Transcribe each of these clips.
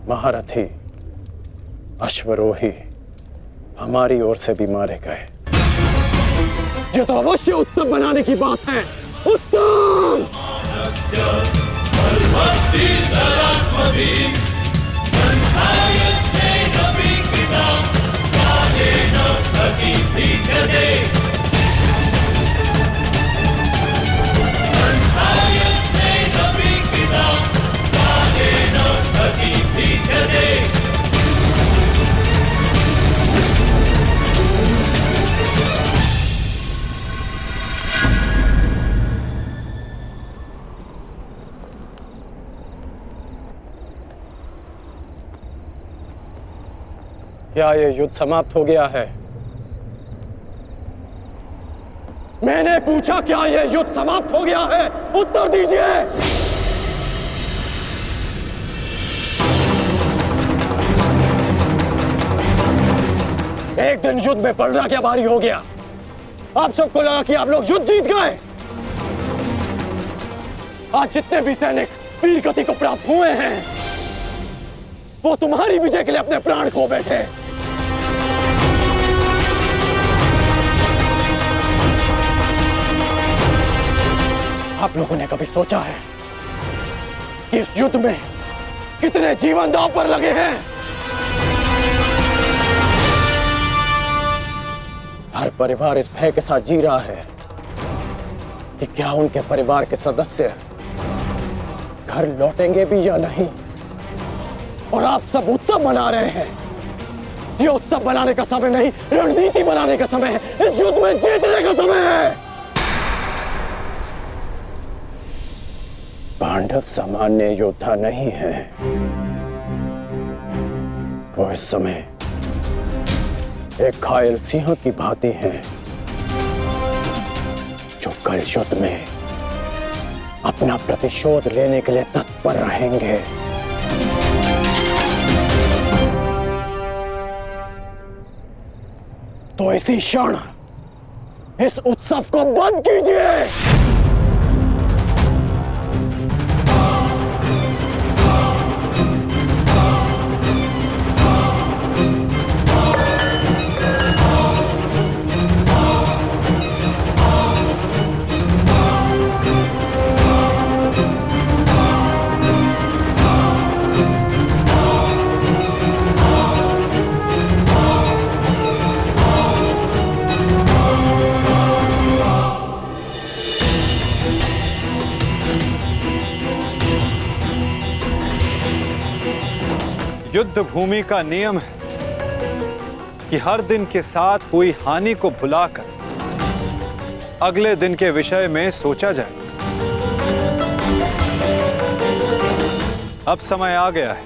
महारथी, अश्वरोही हमारी ओर से भी मारे गए। ये तो अवश्य उत्तम बनाने की बात है। उत्तम! क्या ये युद्ध समाप्त हो गया है? मैंने पूछा, क्या ये युद्ध समाप्त हो गया है? उत्तर दीजिए। एक दिन युद्ध में पलड़ा क्या भारी हो गया। आप सबको लगा कि आप लोग युद्ध जीत गए। आज जितने भी सैनिक वीर गति को प्राप्त हुए हैं, वो तुम्हारी विजय के लिए अपने प्राण खो बैठे। आप लोगों ने कभी सोचा है कि इस युद्ध में कितने जीवन दांव पर लगे हैं? हर परिवार इस भय के साथ जी रहा है कि क्या उनके परिवार के सदस्य घर लौटेंगे भी या नहीं। और आप सब उत्सव मना रहे हैं। ये उत्सव मनाने का समय नहीं, रणनीति बनाने का समय है। इस युद्ध में जीतने का समय है। पांडव सामान्य योद्धा नहीं है। वो इस समय एक घायल सिंह की भांति हैं, जो कल युद्ध में अपना प्रतिशोध लेने के लिए तत्पर रहेंगे। तो इसी क्षण इस उत्सव को बंद कीजिए। युद्ध भूमि का नियम है कि हर दिन के साथ हुई हानि को भुलाकर अगले दिन के विषय में सोचा जाए। अब समय आ गया है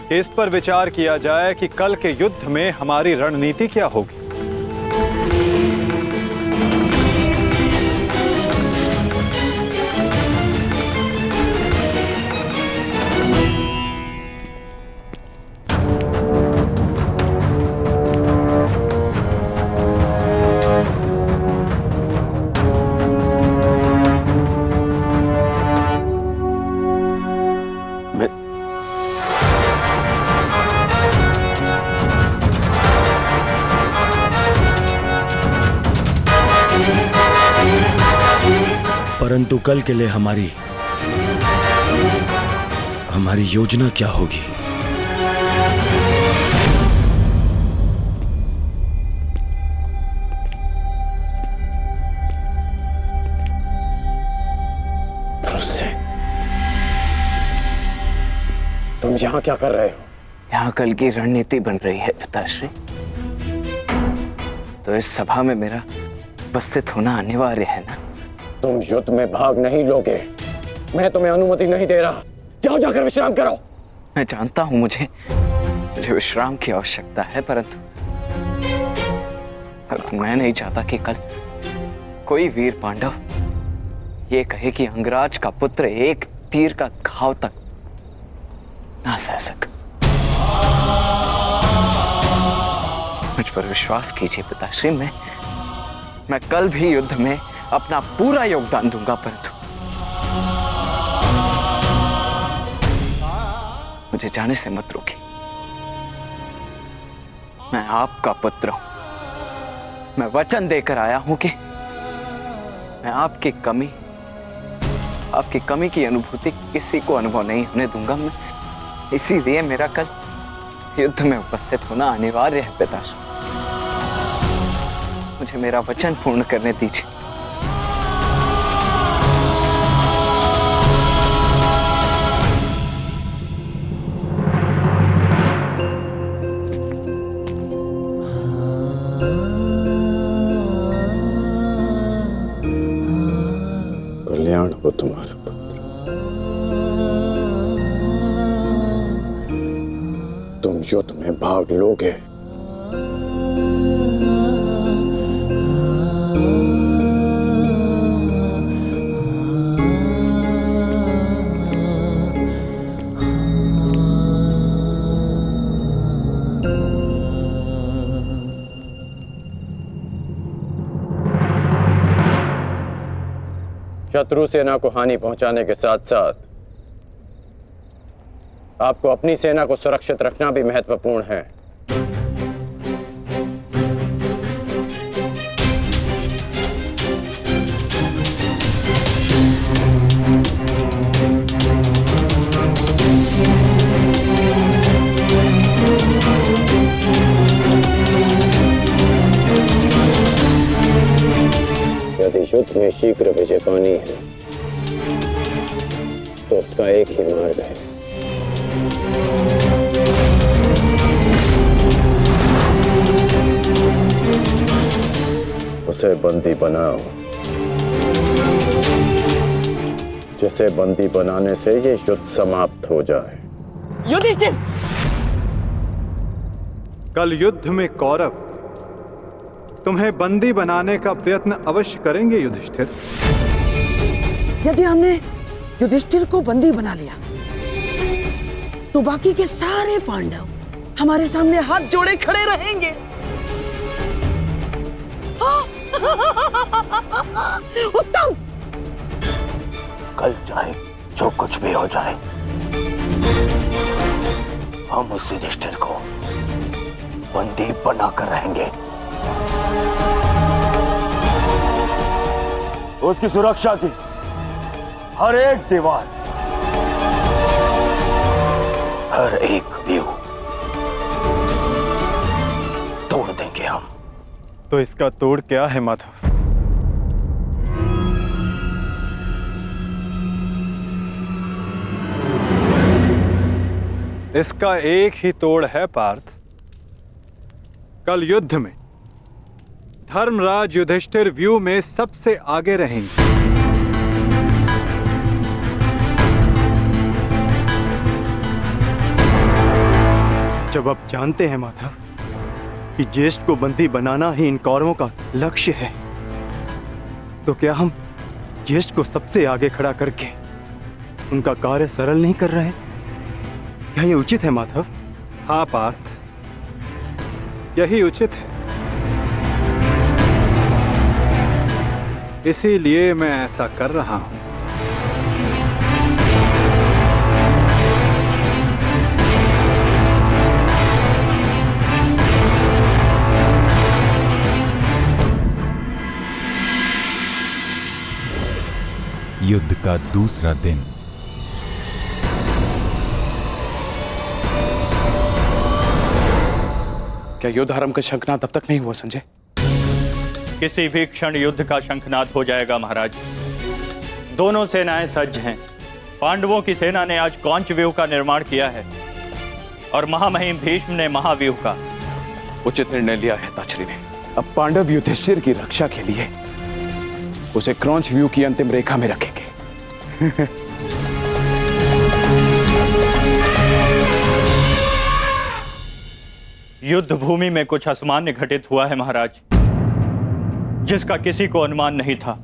कि इस पर विचार किया जाए कि कल के युद्ध में हमारी रणनीति क्या होगी। परंतु कल के लिए हमारी योजना क्या होगी? तुम यहाँ क्या कर रहे हो? यहाँ कल की रणनीति बन रही है पिताश्री। तो इस सभा में मेरा उपस्थित होना अनिवार्य है ना। तुम युद्ध में भाग नहीं लोगे। मैं तुम्हें अनुमति नहीं दे रहा। जाओ, जाकर विश्राम करो। मैं जानता हूं मुझे विश्राम की आवश्यकता है, परंतु मैं नहीं चाहता कि कल कोई वीर पांडव ये कहे कि अंगराज का पुत्र एक तीर का घाव तक ना सह सका। मुझ पर विश्वास कीजिए पिताश्री, मैं कल भी युद्ध में अपना पूरा योगदान दूंगा, परंतु मुझे जाने से मत रोकिए। मैं आपका पुत्र हूं। मैं वचन देकर आया हूं कि मैं आपकी कमी की अनुभूति किसी को अनुभव नहीं होने दूंगा। मैं इसीलिए मेरा कल युद्ध में उपस्थित होना अनिवार्य है पिताश्री। मुझे मेरा वचन पूर्ण करने दीजिए। कल्याण हो तुम्हारा पुत्र। तुम युद्ध में भाग लोगे। शत्रु सेना को हानि पहुंचाने के साथ साथ आपको अपनी सेना को सुरक्षित रखना भी महत्वपूर्ण है। यदि युद्ध में शीघ्र विजय पानी है तो उसका एक ही मार्ग है, उसे बंदी बनाओ। जिसे बंदी बनाने से ये युद्ध समाप्त हो जाए। युधिष्ठिर! कल युद्ध में कौरव तुम्हें बंदी बनाने का प्रयत्न अवश्य करेंगे युधिष्ठिर। यदि हमने युधिष्ठिर को बंदी बना लिया तो बाकी के सारे पांडव हमारे सामने हाथ जोड़े खड़े रहेंगे। उत्तम! कल चाहे जो कुछ भी हो जाए, हम उस युधिष्ठिर को बंदी बनाकर रहेंगे। उसकी सुरक्षा की हर एक दीवार, हर एक व्यू तोड़ देंगे हम। तो इसका तोड़ क्या है माधव? इसका एक ही तोड़ है पार्थ। कल युद्ध में धर्मराज युधिष्ठिर व्यू में सबसे आगे रहेंगे। जब आप जानते हैं माधव कि ज्येष्ठ को बंदी बनाना ही इन कौरवों का लक्ष्य है, तो क्या हम ज्येष्ठ को सबसे आगे खड़ा करके उनका कार्य सरल नहीं कर रहे? क्या ये उचित है माधव? हाँ पार्थ, यही उचित है। इसीलिए मैं ऐसा कर रहा हूं। युद्ध का दूसरा दिन। क्या युद्ध आरंभ का शंखनाद अब तक नहीं हुआ संजय? किसी भी क्षण युद्ध का शंखनाद हो जाएगा महाराज। दोनों सेनाएं सज्ज हैं। पांडवों की सेना ने आज कौंच व्यूह का निर्माण किया है और महामहिम भीष्म ने महाव्यूह का। उचित निर्णय लिया है ताचरी ने। अब पांडव युधिष्ठिर की रक्षा के लिए उसे क्रौंच व्यू की अंतिम रेखा में रखेंगे। युद्ध भूमि में कुछ असामान्य घटित हुआ है महाराज, जिसका किसी को अनुमान नहीं था।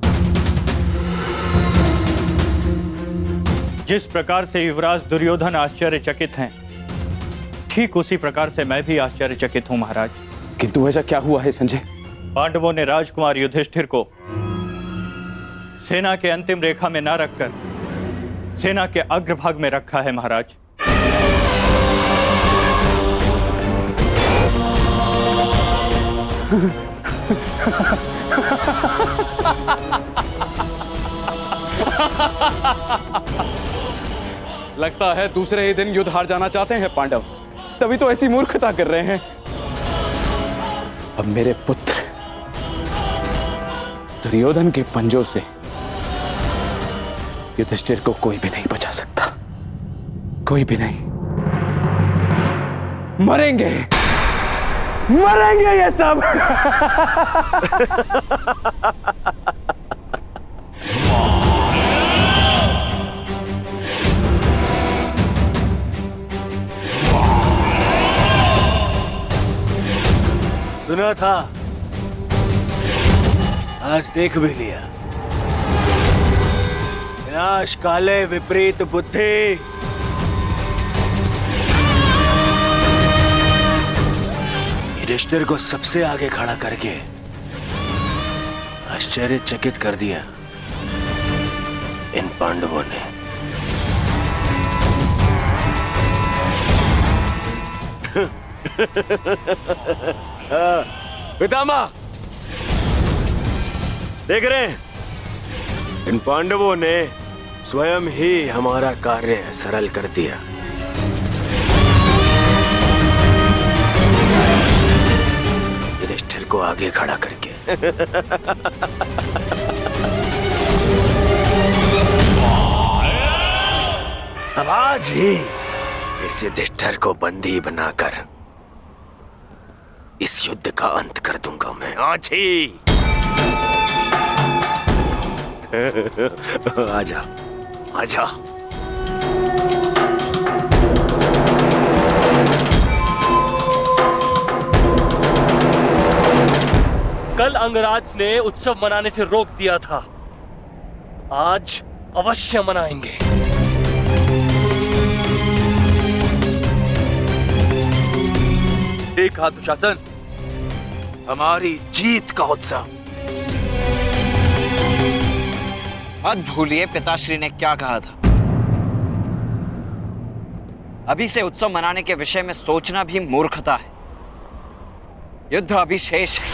जिस प्रकार से युवराज दुर्योधन आश्चर्यचकित हैं, ठीक उसी प्रकार से मैं भी आश्चर्यचकित हूं महाराज। किंतु ऐसा क्या हुआ है संजय? पांडवों ने राजकुमार युधिष्ठिर को सेना के अंतिम रेखा में न रखकर सेना के अग्रभाग में रखा है महाराज। लगता है दूसरे ही दिन युद्ध हार जाना चाहते हैं पांडव, तभी तो ऐसी मूर्खता कर रहे हैं। अब मेरे पुत्र दुर्योधन के पंजों से युधिष्ठिर को कोई भी नहीं बचा सकता, कोई भी नहीं। मरेंगे, मरेंगे ये सब। सुना था, आज देख भी लिया। विनाश काले विपरीत बुद्धि। युधिष्ठिर को सबसे आगे खड़ा करके आश्चर्यचकित कर दिया इन पांडवों ने। पितामह, देख रहे हैं, इन पांडवों ने स्वयं ही हमारा कार्य सरल कर दिया। युधिष्ठिर को आगे खड़ा करके। अब आज ही इस युधिष्ठिर को बंदी बनाकर इस युद्ध का अंत कर दूंगा मैं, आज ही। आजा, आजा। कल अंगराज ने उत्सव मनाने से रोक दिया था, आज अवश्य मनाएंगे। देखा दुशासन, हमारी जीत का उत्सव। मत भूलिए पिताश्री ने क्या कहा था। अभी से उत्सव मनाने के विषय में सोचना भी मूर्खता है। युद्ध अभी शेष है।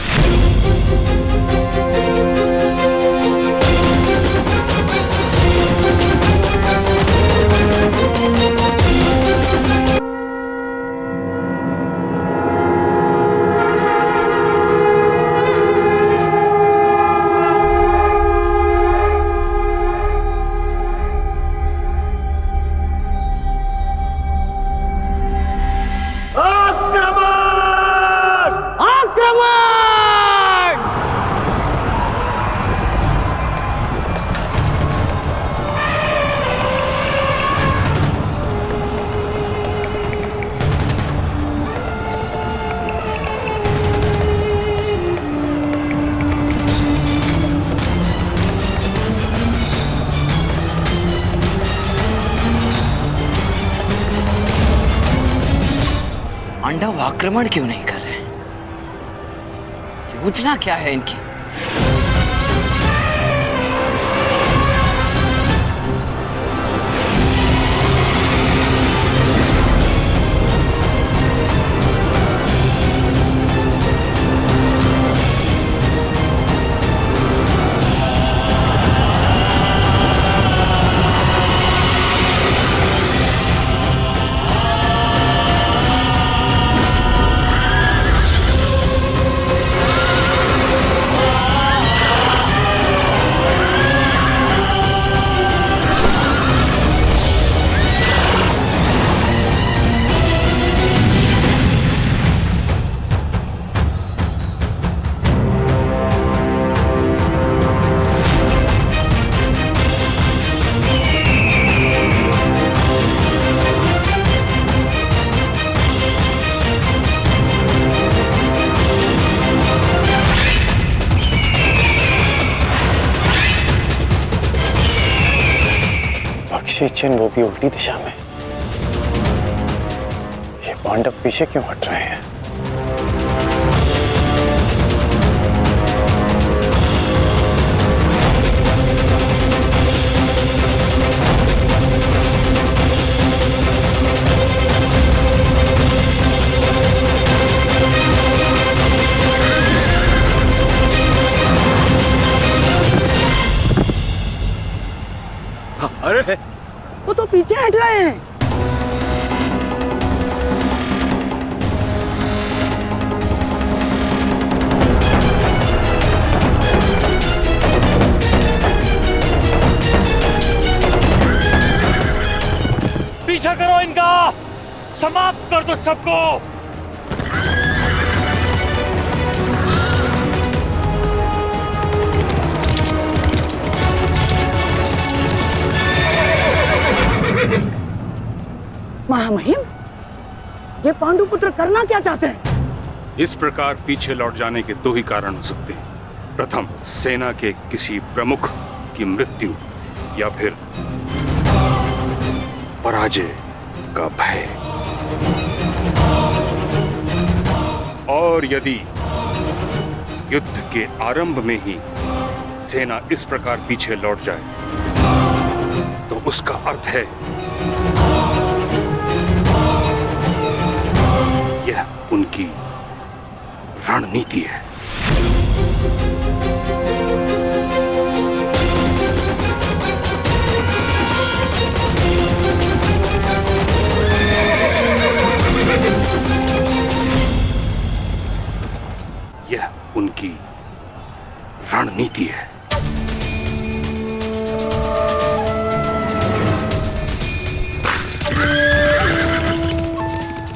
पांडव आक्रमण क्यों नहीं कर रहे? योजना क्या है इनकी? चिन्ह वो भी उल्टी दिशा में। ये पांडव पीछे क्यों हट रहे हैं? बैठ रहे हैं? पीछा करो इनका, समाप्त कर दो सबको। महामहिम, ये पांडुपुत्र करना क्या चाहते हैं? इस प्रकार पीछे लौट जाने के दो ही कारण हो सकते हैं। प्रथम, सेना के किसी प्रमुख की मृत्यु, या फिर पराजय का भय। और यदि युद्ध के आरंभ में ही सेना इस प्रकार पीछे लौट जाए तो उसका अर्थ है यह उनकी रणनीति है। यह उनकी रणनीति है।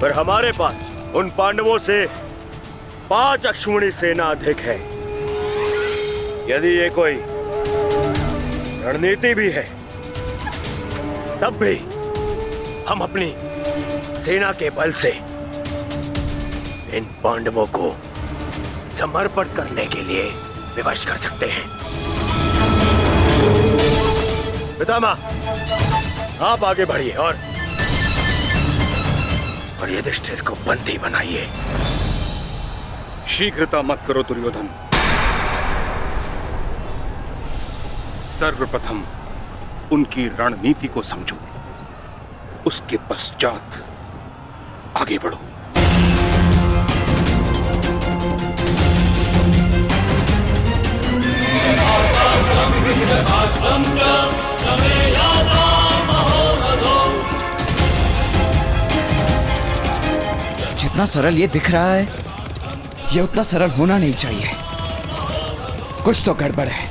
पर हमारे पास उन पांडवों से 5 अश्विनी सेना अधिक है। यदि ये कोई रणनीति भी है, तब भी हम अपनी सेना के बल से इन पांडवों को समर्पण करने के लिए विवश कर सकते हैं। पितामह, आप आगे बढ़िए और युधिष्ठिर को बंदी बनाइए। शीघ्रता मत करो दुर्योधन। सर्वप्रथम उनकी रणनीति को समझो, उसके पश्चात आगे बढ़ो। जितना सरल ये दिख रहा है, ये उतना सरल होना नहीं चाहिए। कुछ तो गड़बड़ है।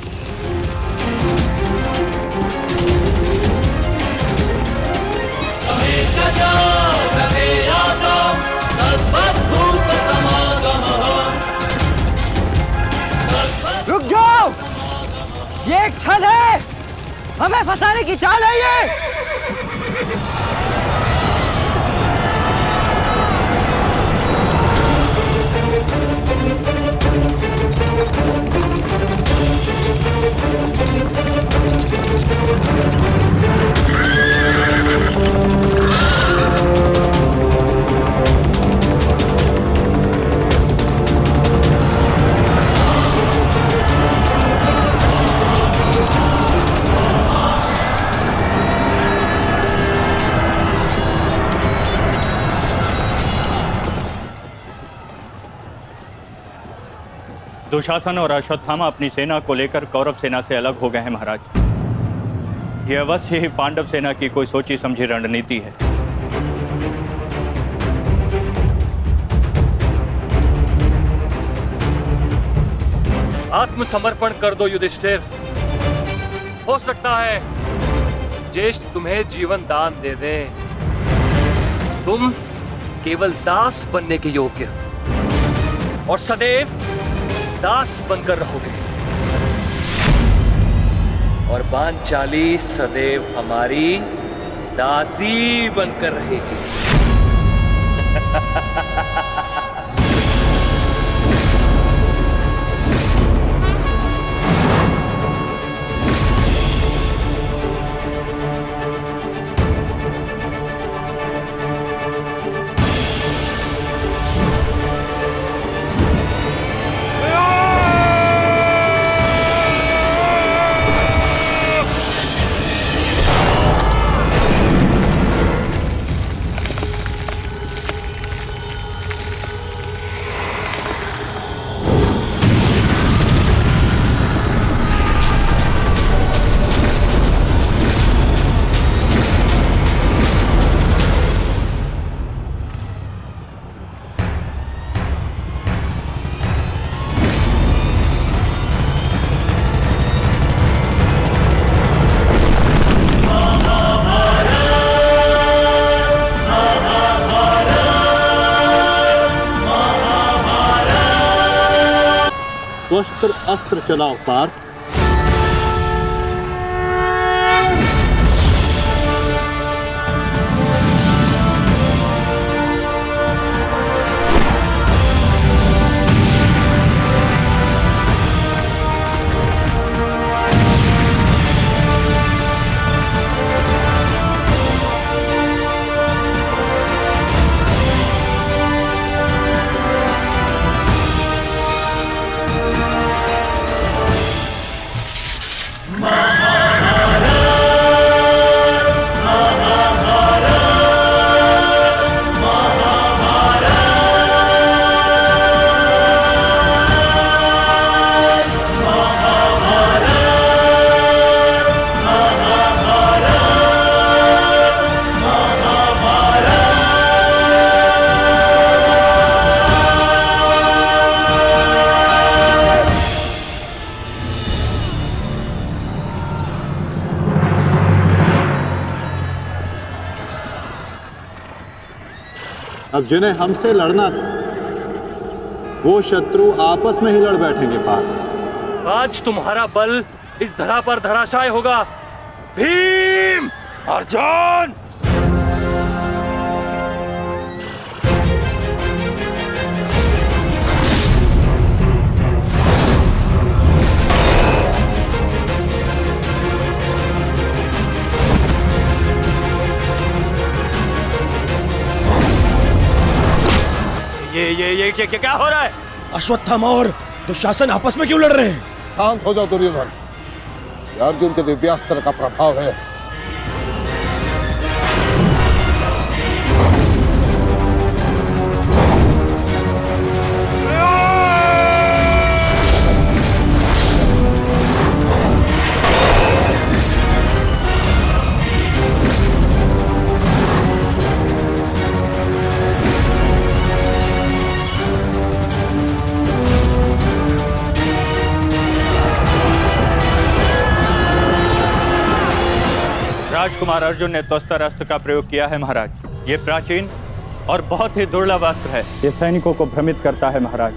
रुक जाओ, ये एक छल है, हमें फंसाने की चाल है ये। दुशासन और अश्वत्थामा अपनी सेना को लेकर कौरव सेना से अलग हो गए हैं महाराज। यह अवश्य ही पांडव सेना की कोई सोची समझी रणनीति है। आत्मसमर्पण कर दो युधिष्ठिर। हो सकता है ज्येष्ठ तुम्हें जीवन दान दे दे। तुम केवल दास बनने के योग्य और सदैव दास बनकर रहोगे, और पांचाली सदैव हमारी दासी बनकर रहेगी। शस्त्र अस्त्र चलाओ पार्थ। अब जिन्हें हमसे लड़ना था वो शत्रु आपस में ही लड़ बैठेंगे पार्थ। आज तुम्हारा बल इस धरा पर धराशाय होगा। भीम, अर्जुन! ये क्या हो रहा है? अश्वत्थामा और दुशासन आपस में क्यों लड़ रहे हैं? शांत हो जाओ दुर्योधन, ये अर्जुन के दिव्यास्त्र का प्रभाव है। राजकुमार अर्जुन ने तोस्तर अस्त्र का प्रयोग किया है महाराज। ये प्राचीन और बहुत ही दुर्लभ अस्त्र है। ये सैनिकों को भ्रमित करता है महाराज,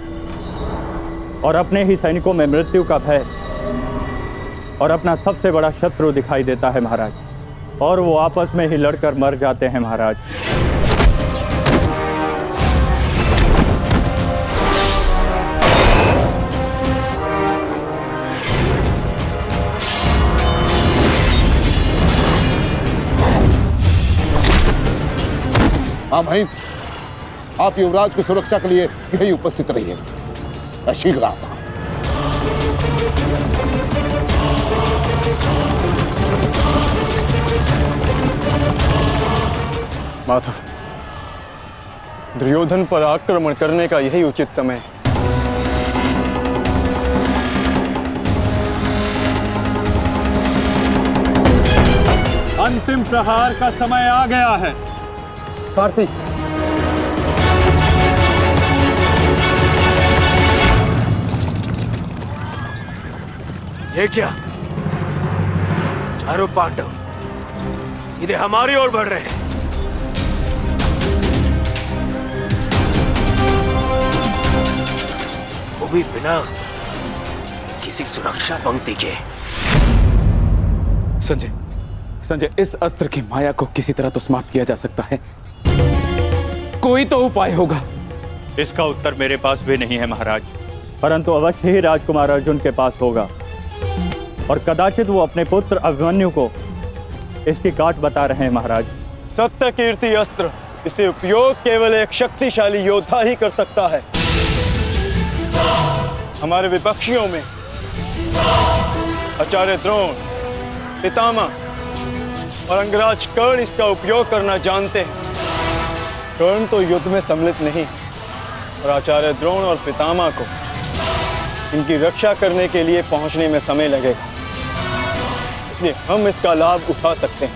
और अपने ही सैनिकों में मृत्यु का भय और अपना सबसे बड़ा शत्रु दिखाई देता है महाराज, और वो आपस में ही लड़कर मर जाते हैं महाराज। हाँ भाई, आप युवराज की सुरक्षा के लिए यही उपस्थित रहिए। मैं शीघ्र आता हूं। माधव, दुर्योधन पर आक्रमण करने का यही उचित समय है। अंतिम प्रहार का समय आ गया है। सारथी, ये क्या? चारों पांडव सीधे हमारी ओर बढ़ रहे हैं। वो भी बिना किसी सुरक्षा पंक्ति के। संजय, इस अस्त्र की माया को किसी तरह तो समाप्त किया जा सकता है। कोई तो उपाय होगा। इसका उत्तर मेरे पास भी नहीं है महाराज, परंतु अवश्य ही राजकुमार अर्जुन के पास होगा, और कदाचित वो अपने पुत्र अभिमन्यु को इसकी काट बता रहे हैं महाराज। सत्य कीर्ति अस्त्र, इसे उपयोग केवल एक शक्तिशाली योद्धा ही कर सकता है। हमारे विपक्षियों में आचार्य द्रोण, पितामह और अंगराज कर्ण इसका उपयोग करना जानते हैं। कर्ण तो युद्ध में सम्मिलित नहीं, और आचार्य द्रोण और पितामह को इनकी रक्षा करने के लिए पहुंचने में समय लगेगा, इसलिए हम इसका लाभ उठा सकते हैं।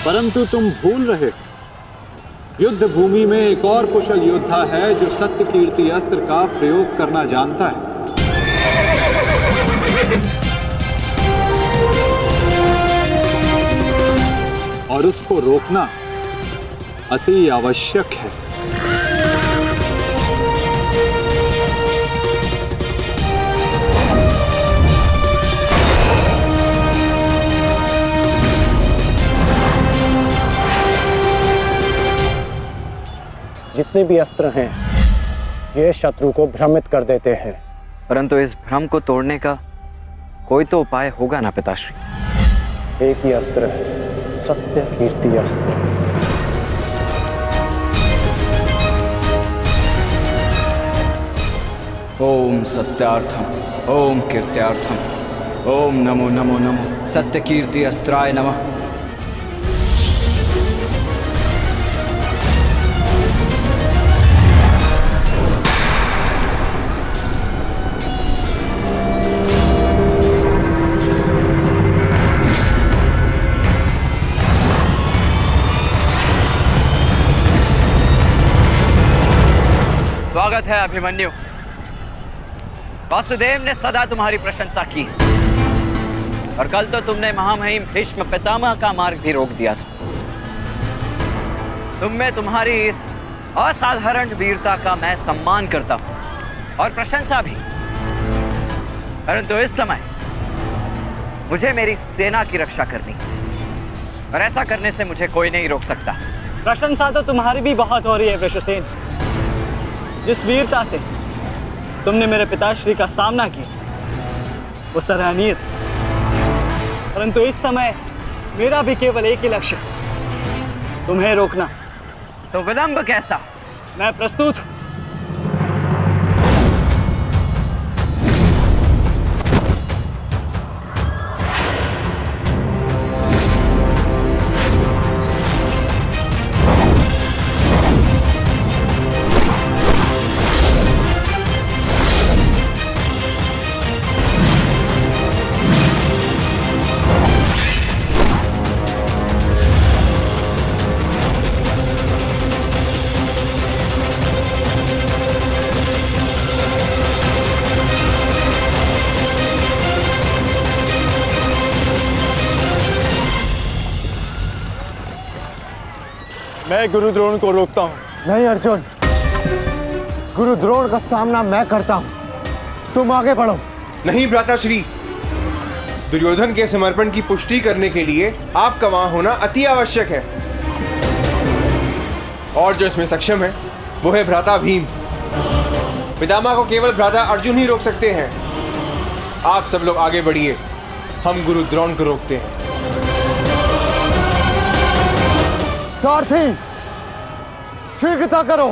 परंतु तुम भूल रहे, युद्ध भूमि में एक और कुशल योद्धा है जो सत्य कीर्ति अस्त्र का प्रयोग करना जानता है। और उसको रोकना अति आवश्यक है। जितने भी अस्त्र हैं ये शत्रु को भ्रमित कर देते हैं। परंतु इस भ्रम को तोड़ने का कोई तो उपाय होगा ना पिताश्री? एक ही अस्त्र है, सत्य कीर्ति अस्त्र। ओम सत्यार्थम ओम कीर्त्यार्थम ओम नमो नमो नमो सत्य कीर्ति अस्त्राय नमः। स्वागत है अभिमन्यु। वासुदेव ने सदा तुम्हारी प्रशंसा की और कल तो तुमने महामहिम भीष्म पितामह का मार्ग भी रोक दिया था। तुम में तुम्हारी इस असाधारण वीरता का मैं सम्मान करता हूं और प्रशंसा भी। परंतु इस समय मुझे मेरी सेना की रक्षा करनी है और ऐसा करने से मुझे कोई नहीं रोक सकता। प्रशंसा तो तुम्हारी भी बहुत हो रही है वृषसेन। जिस वीरता से तुमने मेरे पिताश्री का सामना किया वो सराहनीय था। परंतु इस समय मेरा भी केवल एक ही लक्ष्य, तुम्हें रोकना। तो विलंब कैसा? मैं प्रस्तुत हूं। मैं गुरु द्रोण को रोकता हूं। नहीं अर्जुन, गुरु द्रोण का सामना मैं करता हूं, तुम आगे बढ़ो। नहीं भ्राताश्री, दुर्योधन के समर्पण की पुष्टि करने के लिए आपका वहां होना अति आवश्यक है। और जो इसमें सक्षम है वो है भ्राता भीम। पितामह को केवल भ्राता अर्जुन ही रोक सकते हैं। आप सब लोग आगे बढ़िए, हम गुरु द्रोण को रोकते हैं। सारथी, शीघ्रता करो।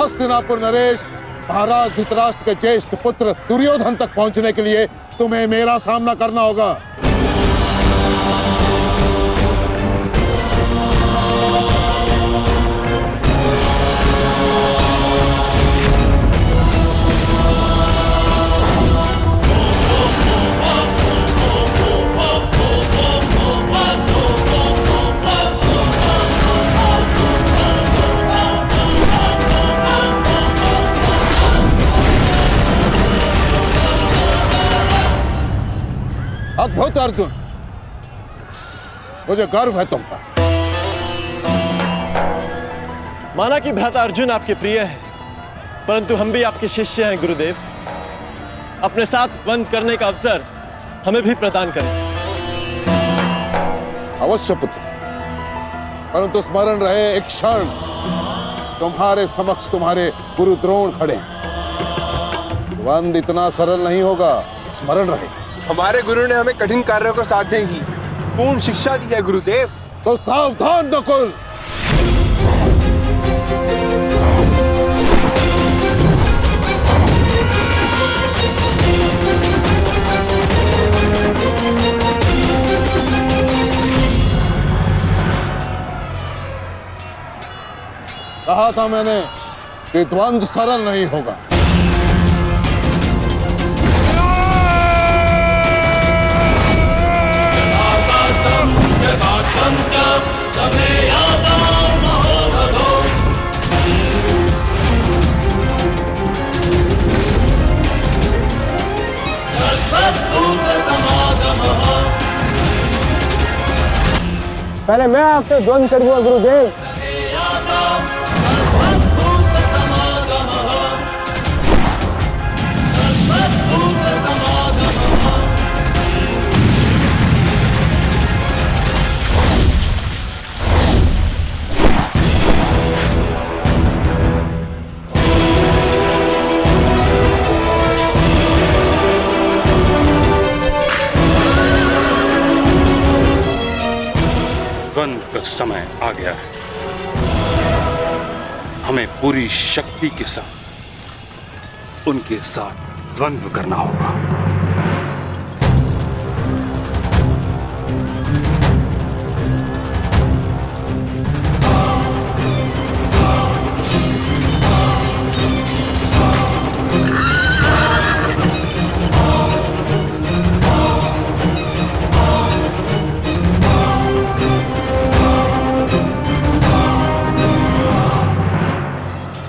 हस्तिनापुर नरेश, महाराज धृतराष्ट्र के ज्येष्ठ पुत्र दुर्योधन तक पहुंचने के लिए तुम्हें मेरा सामना करना होगा। अद्भुत अर्जुन, मुझे गर्व है तुम पर। माना कि भ्राता अर्जुन आपके प्रिय है, परंतु हम भी आपके शिष्य हैं गुरुदेव। अपने साथ बंद करने का अवसर हमें भी प्रदान करें। अवश्य पुत्र, परंतु स्मरण रहे एक क्षण तुम्हारे समक्ष तुम्हारे गुरु द्रोण खड़े हैं। बंद इतना सरल नहीं होगा, स्मरण रहे। हमारे गुरु ने हमें कठिन कार्यों को साधने की पूर्ण शिक्षा दी है गुरुदेव। तो सावधान नकुल। कहा था मैंने कि द्वंद्व सरल नहीं होगा। पहले मैं आपसे द्वंद करूंगा गुरुदेव। द्वंद्व का समय आ गया है। हमें पूरी शक्ति के साथ उनके साथ द्वंद्व करना होगा।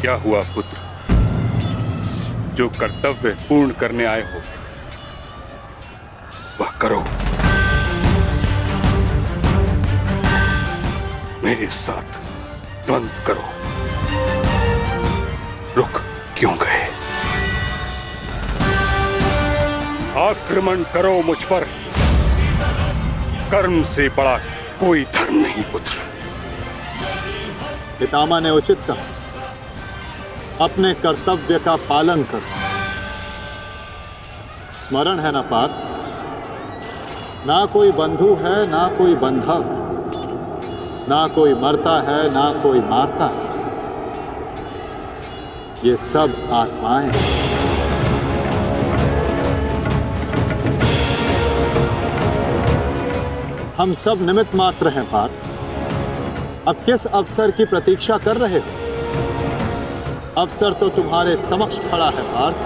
क्या हुआ पुत्र? जो कर्तव्य पूर्ण करने आए हो वह करो। मेरे साथ द्वंद्व करो। रुक क्यों गए? आक्रमण करो मुझ पर। कर्म से बड़ा कोई धर्म नहीं पुत्र। पितामह ने उचित कहा, अपने कर्तव्य का पालन करो। स्मरण है ना पार्थ, ना कोई बंधु है ना कोई बंधव, ना कोई मरता है ना कोई मारता है। ये सब आत्माएं हैं। हम सब निमित्त मात्र हैं पार्थ। अब किस अवसर की प्रतीक्षा कर रहे हो? अवसर तो तुम्हारे समक्ष खड़ा है पार्थ।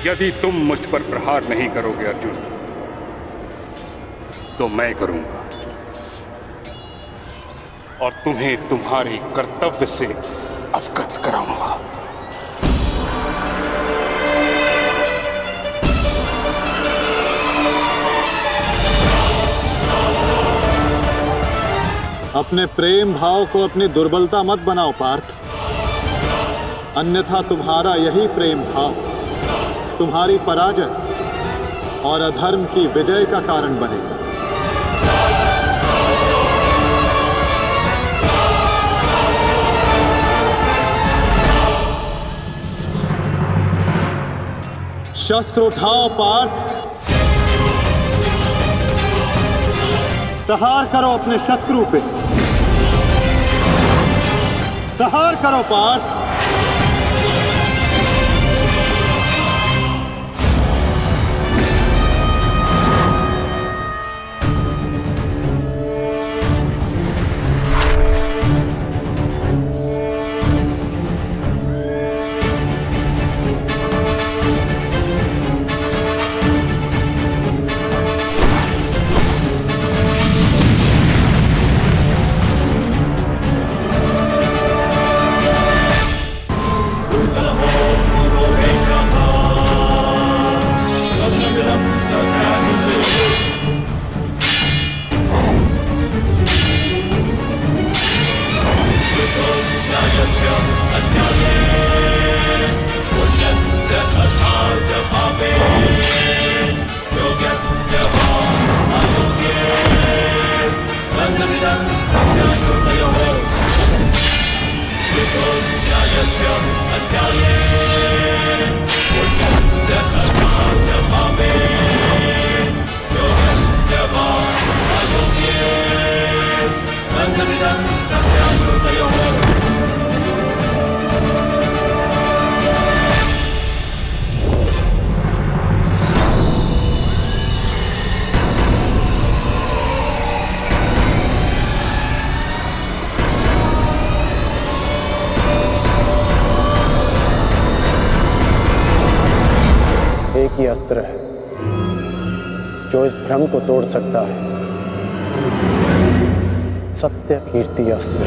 यदि तुम मुझ पर प्रहार नहीं करोगे अर्जुन, तो मैं करूंगा और तुम्हें तुम्हारे कर्तव्य से अवगत कराऊंगा। अपने प्रेम भाव को अपनी दुर्बलता मत बनाओ पार्थ, अन्यथा तुम्हारा यही प्रेम भाव तुम्हारी पराजय और अधर्म की विजय का कारण बनेगा। शस्त्र उठाओ पार्थ, प्रहार करो अपने शत्रु पे। प्रहार करो पार्थ। अस्त्र है जो इस भ्रम को तोड़ सकता है। सत्य कीर्ति अस्त्र।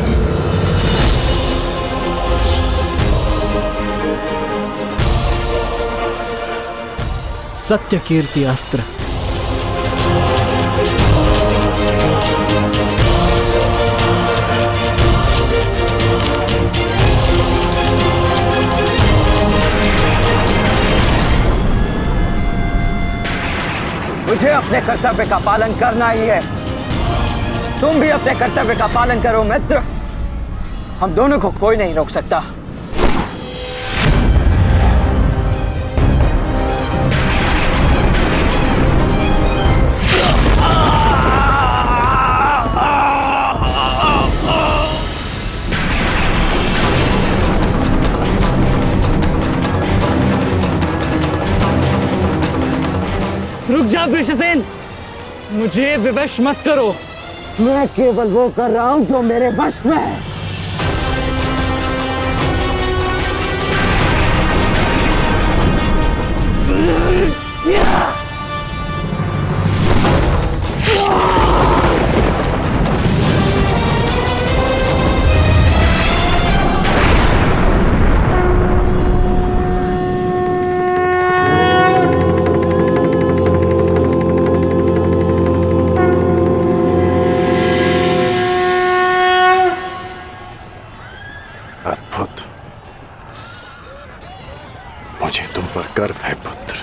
सत्य कीर्ति अस्त्र। मुझे अपने कर्तव्य का पालन करना ही है। तुम भी अपने कर्तव्य का पालन करो मित्र। हम दोनों को कोई नहीं रोक सकता। रुक जा वृषसेन, मुझे विवश मत करो। मैं केवल वो कर रहा हूं जो मेरे वश में है। अद्भुत। मुझे तुम पर गर्व है पुत्र।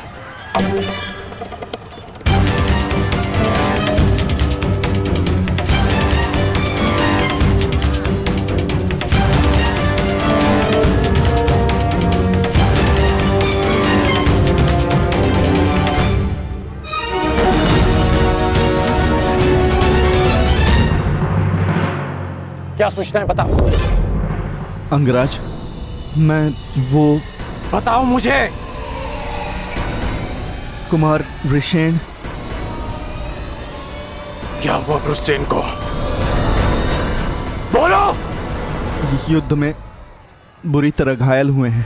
क्या सूचना है बताओ। अंगराज, मैं वो बताओ मुझे। कुमार वृषेण। क्या हुआ वृषसेन को? बोलो। युद्ध में बुरी तरह घायल हुए हैं।